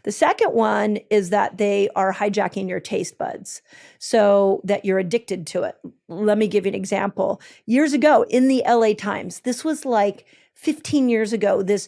The second one is that they are hijacking your taste buds so that you're addicted to it. Let me give you an example. Years ago in the LA Times, this was like 15 years ago, this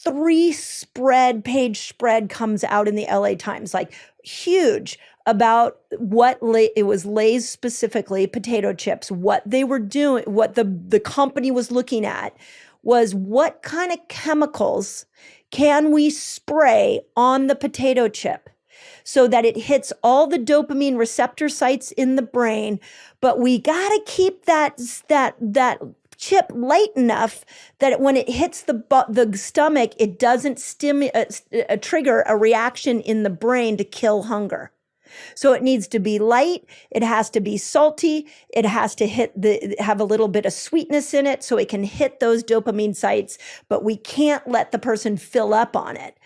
3-page spread comes out in the LA Times, like huge, about it was Lay's specifically, potato chips, what they were doing, what the company was looking at was what kind of chemicals can we spray on the potato chip so that it hits all the dopamine receptor sites in the brain, but we got to keep that chip light enough that when it hits the stomach, it doesn't trigger a reaction in the brain to kill hunger. So it needs to be light. It has to be salty. It has to have a little bit of sweetness in it so it can hit those dopamine sites, but we can't let the person fill up on it.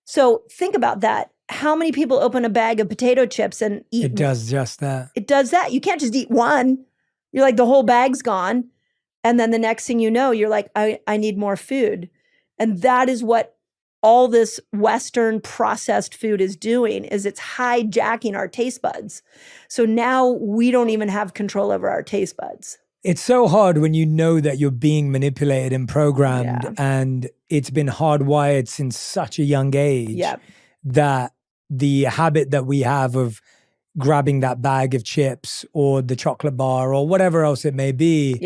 So think about that. How many people open a bag of potato chips and eat? It does just that. It does that. You can't just eat one. You're like, the whole bag's gone. And then the next thing you know, you're like, I need more food. And that is what all this Western processed food is doing, is it's hijacking our taste buds. So now we don't even have control over our taste buds. It's so hard when you know that you're being manipulated and programmed, and it's been hardwired since such a young age that the habit that we have of grabbing that bag of chips or the chocolate bar or whatever else it may be,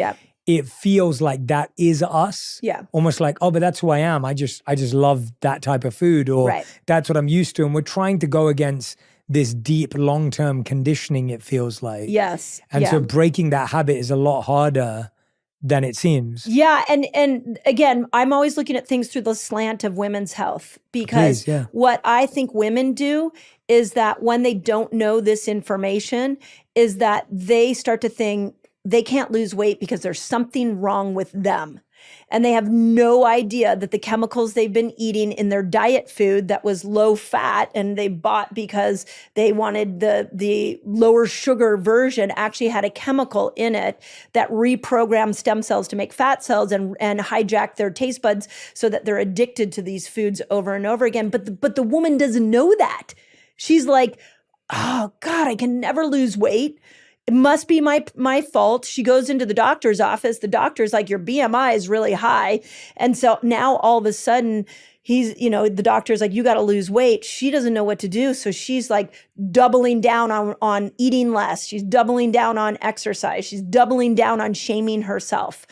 it feels like that is us. Almost like, oh, but that's who I am. I just love that type of food, or that's what I'm used to. And we're trying to go against this deep long-term conditioning, it feels like. And so breaking that habit is a lot harder than it seems. And again, I'm always looking at things through the slant of women's health, because what I think women do is that when they don't know this information, is that they start to think they can't lose weight because there's something wrong with them. And they have no idea that the chemicals they've been eating in their diet food that was low fat and they bought because they wanted the lower sugar version actually had a chemical in it that reprograms stem cells to make fat cells and hijack their taste buds so that they're addicted to these foods over and over again. But the woman doesn't know that. She's like, oh God, I can never lose weight. It must be my fault. She goes into the doctor's office. The doctor's like, your BMI is really high. And so now all of a sudden the doctor's like, you got to lose weight. She doesn't know what to do. So she's like doubling down on eating less. She's doubling down on exercise. She's doubling down on shaming herself.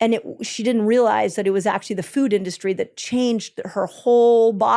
And she didn't realize that it was actually the food industry that changed her whole body.